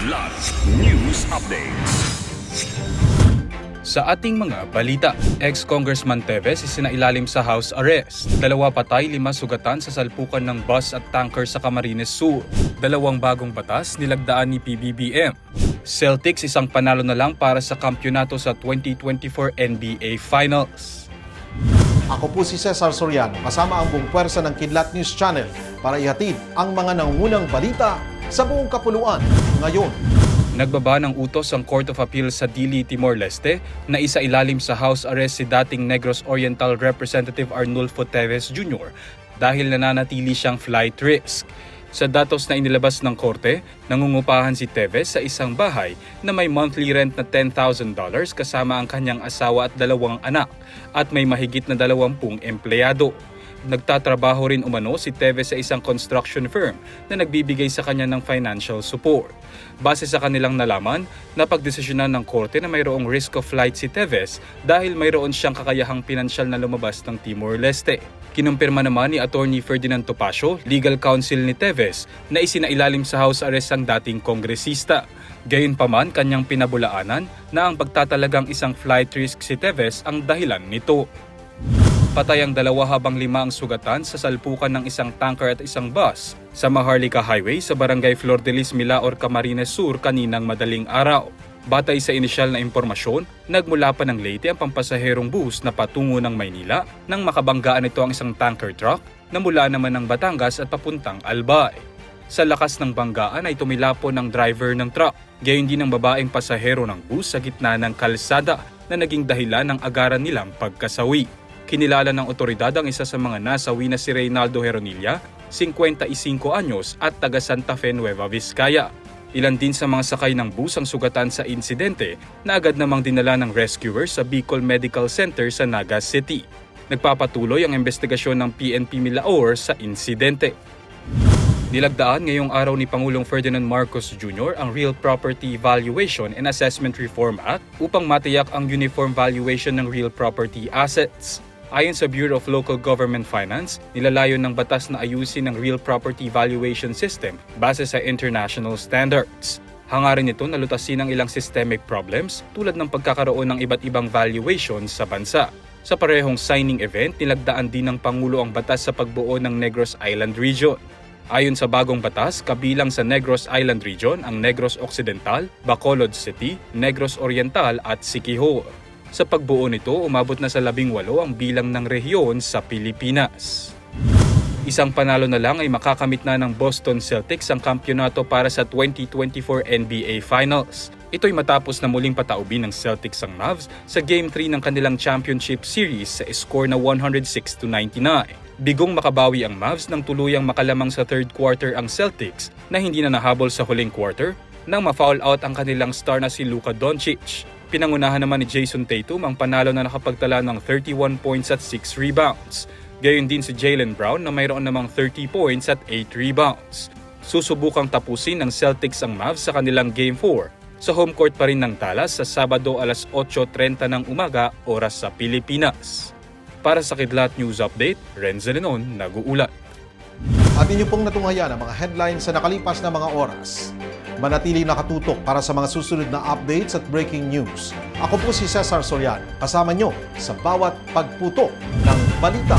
Kidlat News Updates. Sa ating mga balita, ex-Congressman Teves isinailalim sa house arrest. 2 patay, 5 sugatan sa salpukan ng bus at tanker sa Camarines Sur. 2 bagong batas nilagdaan ni PBBM. Celtics isang panalo na lang para sa kampyonato sa 2024 NBA Finals. Ako po si Cesar Soriano, kasama ang buong pwersa ng Kidlat News Channel para ihatid ang mga nangungunang balita sa buong kapuluan ngayon. Nagbaba ng utos ang Court of Appeal sa Dili, Timor-Leste na isailalim sa house arrest si dating Negros Oriental Representative Arnulfo Teves Jr. dahil nananatili siyang flight risk. Sa datos na inilabas ng korte, nangungupahan si Teves sa isang bahay na may monthly rent na $10,000 kasama ang kanyang asawa at 2 anak at may mahigit na 20 empleyado. Nagtatrabaho rin umano si Teves sa isang construction firm na nagbibigay sa kanya ng financial support. Base sa kanilang nalaman, napagdesisyonan ng korte na mayroong risk of flight si Teves dahil mayroon siyang kakayahang pinansyal na lumabas ng Timor-Leste. Kinumpirma naman ni Attorney Ferdinand Topacio, legal counsel ni Teves, na isinailalim sa house arrest ang dating kongresista. Gayunpaman, kanyang pinabulaanan na ang pagtatalagang isang flight risk si Teves ang dahilan nito. Patay ang 2 habang 5 ang sugatan sa salpukan ng isang tanker at isang bus sa Maharlika Highway sa Barangay Flor de Lis, Milaor, Camarines Sur kaninang madaling araw. Batay sa inisyal na impormasyon, nagmula pa ng Leyte ang pampasaherong bus na patungo ng Maynila nang makabanggaan ito ang isang tanker truck na mula naman ng Batangas at papuntang Albay. Sa lakas ng banggaan ay tumilapon ng driver ng truck, gayon din ang babaeng pasahero ng bus sa gitna ng kalsada na naging dahilan ng agaran nilang pagkasawi. Kinilala ng otoridad ang isa sa mga nasawi na si Reynaldo Heronilla, 55 anyos at taga Santa Fe, Nueva Vizcaya. Ilan din sa mga sakay ng bus ang sugatan sa insidente na agad namang dinala ng rescuers sa Bicol Medical Center sa Naga City. Nagpapatuloy ang investigasyon ng PNP Milaor sa insidente. Nilagdaan ngayong araw ni Pangulong Ferdinand Marcos Jr. ang Real Property Valuation and Assessment Reform Act upang matiyak ang uniform valuation ng real property assets. Ayon sa Bureau of Local Government Finance, nilalayon ng batas na ayusin ang real property valuation system base sa international standards. Hangarin nito na lutasin ang ilang systemic problems tulad ng pagkakaroon ng iba't ibang valuation sa bansa. Sa parehong signing event, nilagdaan din ng Pangulo ang batas sa pagbuo ng Negros Island Region. Ayon sa bagong batas, kabilang sa Negros Island Region ang Negros Occidental, Bacolod City, Negros Oriental at Siquijor. Sa pagbuo nito, umabot na sa 18 ang bilang ng rehiyon sa Pilipinas. Isang panalo na lang ay makakamit na ng Boston Celtics ang kampyonato para sa 2024 NBA Finals. Ito'y matapos na muling pataubin ng Celtics ang Mavs sa Game 3 ng kanilang championship series sa score na 106-99. Bigong makabawi ang Mavs nang tuluyang makalamang sa third quarter ang Celtics na hindi na nahabol sa huling quarter nang ma-foul out ang kanilang star na si Luka Doncic. Pinangunahan naman ni Jason Tatum ang panalo na nakapagtala ng 31 points at 6 rebounds. Gayon din si Jaylen Brown na mayroon namang 30 points at 8 rebounds. Susubukang tapusin ng Celtics ang Mavs sa kanilang Game 4 sa home court pa rin ng Dallas sa Sabado alas 8:30 ng umaga oras sa Pilipinas. Para sa Kidlat News Update, Renzo Lenon nag-uulat. At inyo pong natunghayan ang mga headlines sa nakalipas na mga oras. Manatili nakatutok para sa mga susunod na updates at breaking news. Ako po si Cesar Soriano, kasama nyo sa bawat pagputok ng balita.